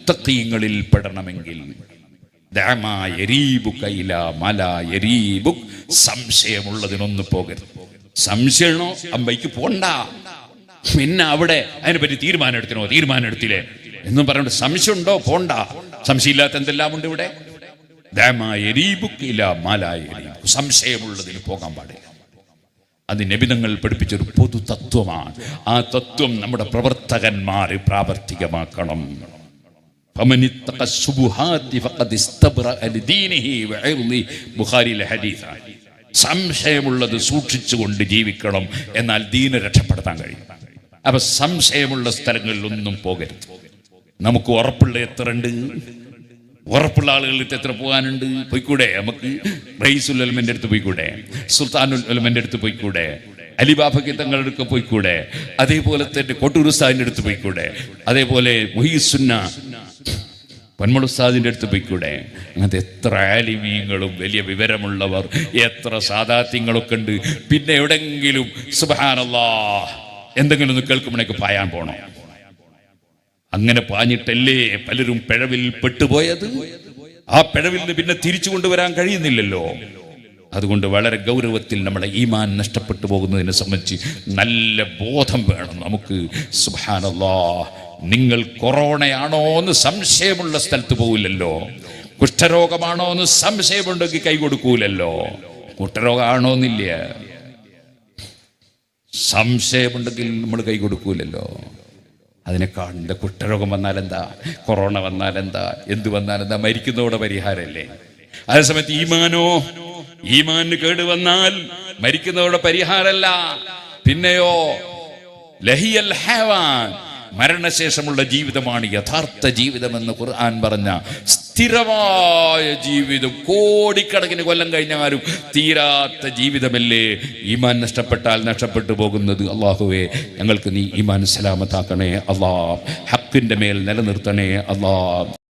മുത്തഖീങ്ങളിൽ പെടണമെങ്കിൽ സംശയമുള്ളതിനൊന്ന് പോകരുത്. സംശയമാണോ അമ്പയ്ക്ക് പോണ്ട. പിന്നെ അവിടെ അതിനെപ്പറ്റി തീരുമാനം എടുത്തില്ലേ എന്നും പറഞ്ഞിട്ട് സംശയം ഉണ്ടോ പോണ്ട. സംശയമില്ലാത്ത എന്തെല്ലാം ഉണ്ട് ഇവിടെ. സംശയമുള്ളതിന് പോകാൻ പാടില്ല. അത് നബിതങ്ങൾ പഠിപ്പിച്ചൊരു പൊതു തത്വമാണ്. ആ തത്വം നമ്മുടെ പ്രവർത്തകന്മാർ പ്രാവർത്തികമാക്കണം. ബുഖാരിയിലെ ഹദീസാണ്. സംശയമുള്ളത് സൂക്ഷിച്ചുകൊണ്ട് ജീവിക്കണം, എന്നാൽ ദീനെ രക്ഷപ്പെടുത്താൻ കഴിയും. അപ്പൊ സംശയമുള്ള സ്ഥലങ്ങളിലൊന്നും പോകരുത്. നമുക്ക് ഉറപ്പുള്ള എത്ര ഉണ്ട്, ഉറപ്പുള്ള ആളുകളിൽ എത്ര പോകാനുണ്ട്. പോയിക്കൂടെ? നമുക്ക് റയീസുൽ ഉലമയുടെ അടുത്ത് പോയിക്കൂടെ? സുൽത്താനുൽ ഉലമയുടെ അടുത്ത് പോയിക്കൂടെ? അലിബാബയ്ക്ക് തങ്ങളുടെ അടുത്ത് പോയിക്കൂടെ? അതേപോലെ തന്നെ കോട്ടൂർ ഉസ്താദിന്റെ അടുത്ത് പോയിക്കൂടെ? അതേപോലെ മുഹീസുന്ന പൊന്മുള ഉസ്താദിന്റെ അടുത്ത് പോയിക്കൂടെ? അങ്ങനത്തെ എത്ര ആലിമീങ്ങളും വലിയ വിവരമുള്ളവർ, എത്ര സാദാത്യങ്ങളൊക്കെ ഉണ്ട്. പിന്നെ എവിടെങ്കിലും സുബ്ഹാനല്ലാഹ് എന്തെങ്കിലും ഒന്ന് കേൾക്കുമ്പോഴേക്ക് പായാൻ പോണോ? അങ്ങനെ പാഞ്ഞിട്ടല്ലേ പലരും പിഴവിൽ പെട്ടുപോയത്. ആ പിഴവിൽ നിന്ന് പിന്നെ തിരിച്ചു കൊണ്ടുവരാൻ കഴിയുന്നില്ലല്ലോ. അതുകൊണ്ട് വളരെ ഗൗരവത്തിൽ നമ്മുടെ ഈമാൻ നഷ്ടപ്പെട്ടു പോകുന്നതിനെ സംബന്ധിച്ച് നല്ല ബോധം വേണം നമുക്ക്. സുബ്ഹാനല്ലാഹ്, നിങ്ങൾ കൊറോണയാണോ എന്ന് സംശയമുള്ള സ്ഥലത്ത് പോവില്ലല്ലോ. കുഷ്ഠരോഗമാണോ എന്ന് സംശയമുണ്ടെങ്കിൽ കൈ കൊടുക്കൂലല്ലോ. കുഷ്ഠരോഗമാണോ എന്നില്ല, സംശയമുണ്ടെങ്കിൽ നമ്മൾ കൈ കൊടുക്കൂലല്ലോ. അതിനേക്കാൾ എന്താ കുഷ്ഠരോഗം വന്നാലെന്താ, കൊറോണ വന്നാലെന്താ, എന്ത് വന്നാലെന്താ, മരിക്കുന്നതോടെ പരിഹാരമല്ലേ. അതേസമയത്ത് ഈമാന് കേട് വന്നാൽ മരിക്കുന്നതോടെ പരിഹാരമല്ല. പിന്നെയോ ലഹിയൽ ഹൈവാൻ, മരണശേഷമുള്ള ജീവിതമാണ് യഥാർത്ഥ ജീവിതമെന്ന് ഖുർആൻ പറഞ്ഞ സ്ഥിരമായ ജീവിതം. കോടിക്കണക്കിന് കൊല്ലം കഴിഞ്ഞാലും തീരാത്ത ജീവിതമല്ലേ ഈമാൻ നഷ്ടപ്പെട്ടാൽ നഷ്ടപ്പെട്ടു പോകുന്നത്. അള്ളാഹുവേ, ഞങ്ങൾക്ക് നീ ഈമാൻ സലാമത്താക്കണേ. അള്ളാഹ് ഹക്കിന്റെ മേൽ നിലനിർത്തണേ. അള്ളാഹ്